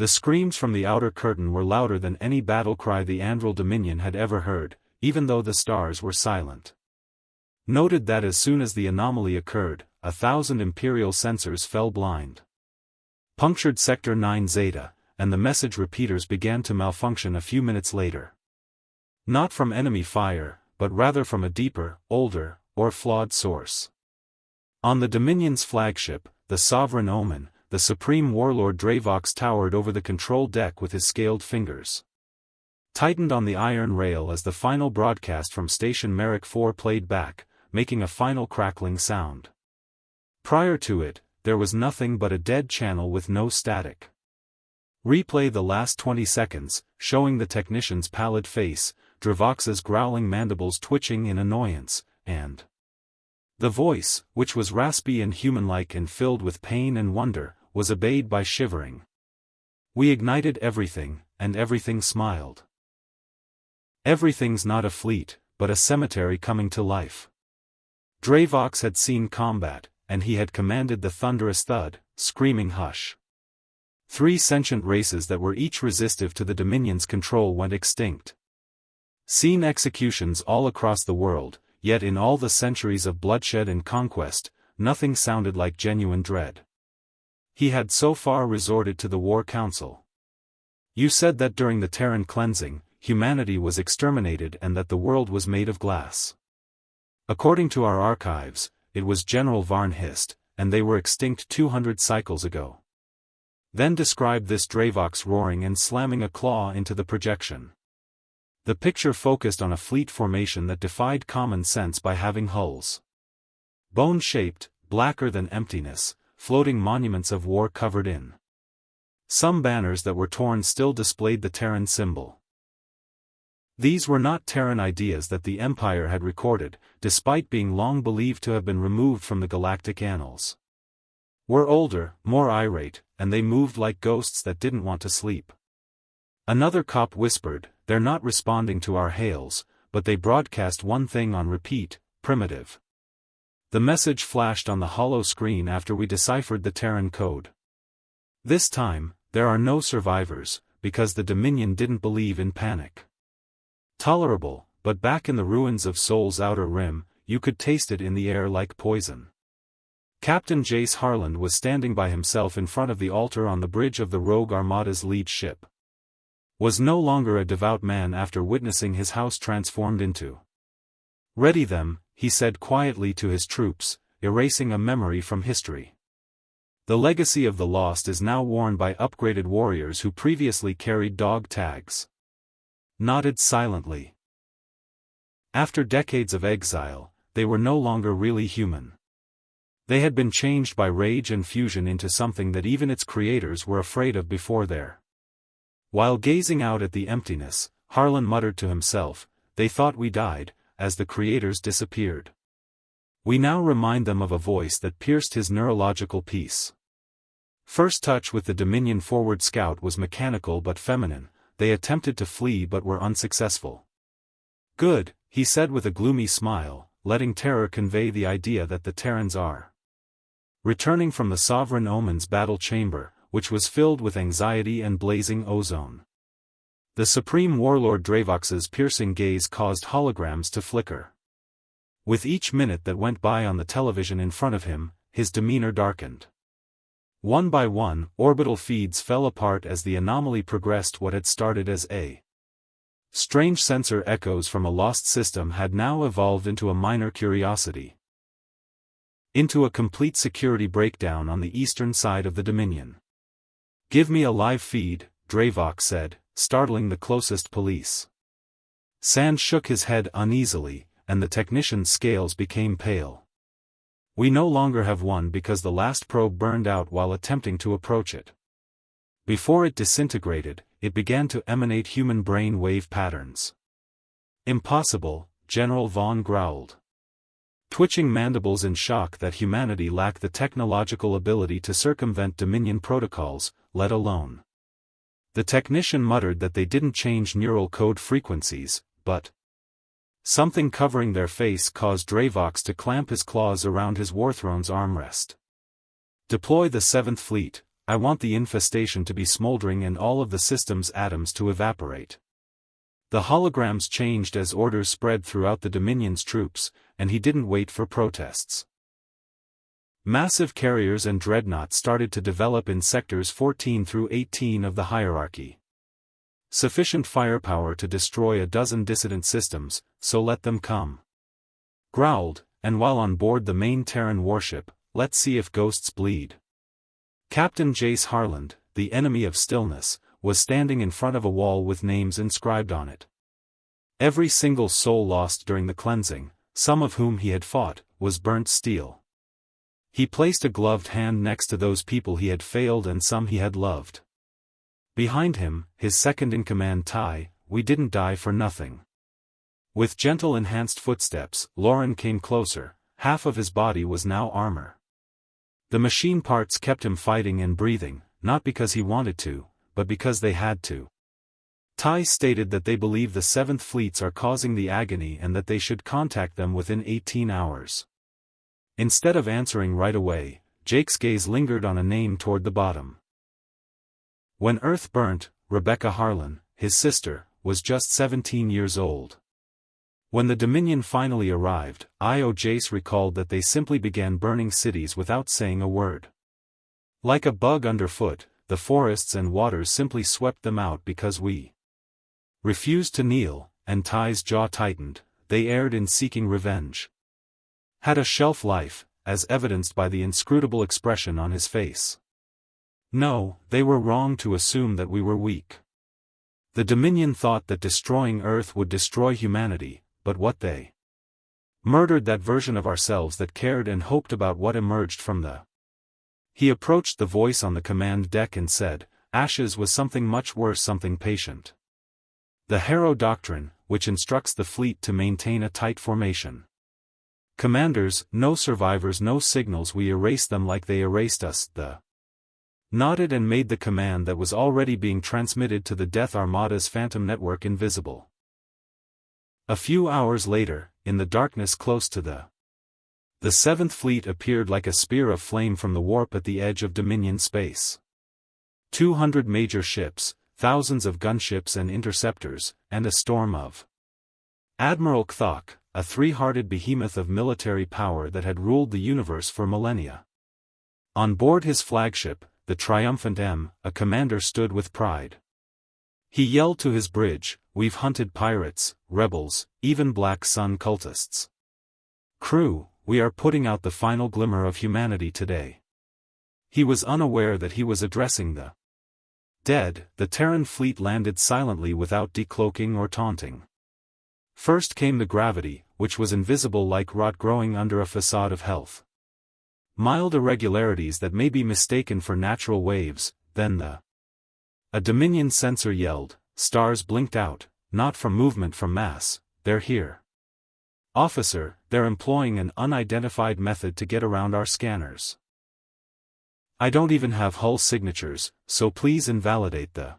The screams from the outer curtain were louder than any battle cry the Andral Dominion had ever heard, even though the stars were silent. Noted that as soon as the anomaly occurred, 1,000 Imperial sensors fell blind. Punctured Sector 9 Zeta, and the message repeaters began to malfunction a few minutes later. Not from enemy fire, but rather from a deeper, older, or flawed source. On the Dominion's flagship, the Sovereign Omen, the Supreme Warlord Dravox towered over the control deck with his scaled fingers. Tightened on the iron rail as the final broadcast from Station Merrick 4 played back, making a final crackling sound. Prior to it, there was nothing but a dead channel with no static. Replay the last 20 seconds, showing the technician's pallid face, Dravox's growling mandibles twitching in annoyance, and the voice, which was raspy and human-like and filled with pain and wonder, was obeyed by shivering. We ignited everything, and everything smiled. Everything's not a fleet, but a cemetery coming to life. Dravox had seen combat, and he had commanded the thunderous thud, screaming hush. 3 sentient races that were each resistive to the Dominion's control went extinct. Seen executions all across the world, yet in all the centuries of bloodshed and conquest, nothing sounded like genuine dread. He had so far resorted to the War Council. You said that during the Terran cleansing, humanity was exterminated and that the world was made of glass. According to our archives, it was General Varn hissed, and they were extinct 200 cycles ago. Then described this Dravox roaring and slamming a claw into the projection. The picture focused on a fleet formation that defied common sense by having hulls bone-shaped, blacker than emptiness, floating monuments of war covered in. Some banners that were torn still displayed the Terran symbol. These were not Terran ideas that the Empire had recorded, despite being long believed to have been removed from the galactic annals. Were older, more irate, and they moved like ghosts that didn't want to sleep. Another cop whispered, "They're not responding to our hails, but they broadcast one thing on repeat, primitive." The message flashed on the hollow screen after we deciphered the Terran code. This time, there are no survivors, because the Dominion didn't believe in panic. Tolerable, but back in the ruins of Sol's outer rim, you could taste it in the air like poison. Captain Jace Harland was standing by himself in front of the altar on the bridge of the rogue Armada's lead ship. Was no longer a devout man after witnessing his house transformed into. "Ready them," he said quietly to his troops, erasing a memory from history. The legacy of the lost is now worn by upgraded warriors who previously carried dog tags. Nodded silently. After decades of exile, they were no longer really human. They had been changed by rage and fusion into something that even its creators were afraid of before their. While gazing out at the emptiness, Harlan muttered to himself, "They thought we died," as the creators disappeared. We now remind them of a voice that pierced his neurological peace. First touch with the Dominion forward scout was mechanical but feminine. They attempted to flee but were unsuccessful. "Good," he said with a gloomy smile, letting terror convey the idea that the Terrans are returning from the Sovereign Omen's battle chamber, which was filled with anxiety and blazing ozone. The Supreme Warlord Dravox's piercing gaze caused holograms to flicker. With each minute that went by on the television in front of him, his demeanor darkened. One by one, orbital feeds fell apart as the anomaly progressed. What had started as a strange sensor echoes from a lost system had now evolved into a minor curiosity. Into a complete security breakdown on the eastern side of the Dominion. "Give me a live feed," Dravox said, startling the closest police. Sand shook his head uneasily, and the technician's scales became pale. "We no longer have one because the last probe burned out while attempting to approach it. Before it disintegrated, it began to emanate human brain wave patterns." "Impossible," General Vaughn growled, twitching mandibles in shock that humanity lacked the technological ability to circumvent Dominion protocols, let alone. The technician muttered that they didn't change neural code frequencies, but something covering their face caused Dravox to clamp his claws around his Warthrone's armrest. "Deploy the 7th Fleet," I want the infestation to be smoldering and all of the system's atoms to evaporate. The holograms changed as orders spread throughout the Dominion's troops, and he didn't wait for protests. Massive carriers and dreadnoughts started to develop in sectors 14 through 18 of the hierarchy. Sufficient firepower to destroy a dozen dissident systems, so let them come. Growled, and while on board the main Terran warship, let's see if ghosts bleed. Captain Jace Harland, the enemy of stillness, was standing in front of a wall with names inscribed on it. Every single soul lost during the cleansing, some of whom he had fought, was burnt steel. He placed a gloved hand next to those people he had failed and some he had loved. Behind him, his second-in-command Ty, we didn't die for nothing. With gentle enhanced footsteps, Lauren came closer. Half of his body was now armor. The machine parts kept him fighting and breathing, not because he wanted to, but because they had to. Ty stated that they believe the 7th Fleets are causing the agony and that they should contact them within 18 hours. Instead of answering right away, Jake's gaze lingered on a name toward the bottom. When Earth burnt, Rebecca Harlan, his sister, was just 17 years old. When the Dominion finally arrived, Jace recalled that they simply began burning cities without saying a word. Like a bug underfoot, the forests and waters simply swept them out because we refused to kneel, and Ty's jaw tightened. They erred in seeking revenge. Had a shelf life, as evidenced by the inscrutable expression on his face. No, they were wrong to assume that we were weak. The Dominion thought that destroying Earth would destroy humanity, but what they murdered that version of ourselves that cared and hoped about what emerged from the. He approached the voice on the command deck and said, Ashes was something much worse, something patient. The Harrow Doctrine, which instructs the fleet to maintain a tight formation. Commanders, no survivors, no signals, we erase them like they erased us. The nodded and made the command that was already being transmitted to the Death Armada's phantom network invisible. A few hours later, in the darkness close to the 7th Fleet appeared like a spear of flame from the warp at the edge of Dominion space. 200 major ships, thousands of gunships and interceptors, and a storm of Admiral Kthok, a three-hearted behemoth of military power that had ruled the universe for millennia. On board his flagship, the triumphant M, a commander stood with pride. He yelled to his bridge, "We've hunted pirates, rebels, even Black Sun cultists. Crew, we are putting out the final glimmer of humanity today." He was unaware that he was addressing the dead. The Terran fleet landed silently without decloaking or taunting. First came the gravity, which was invisible like rot growing under a facade of health. Mild irregularities that may be mistaken for natural waves, then a Dominion sensor yelled, stars blinked out, not from movement from mass, they're here. Officer, they're employing an unidentified method to get around our scanners. I don't even have hull signatures, so please invalidate the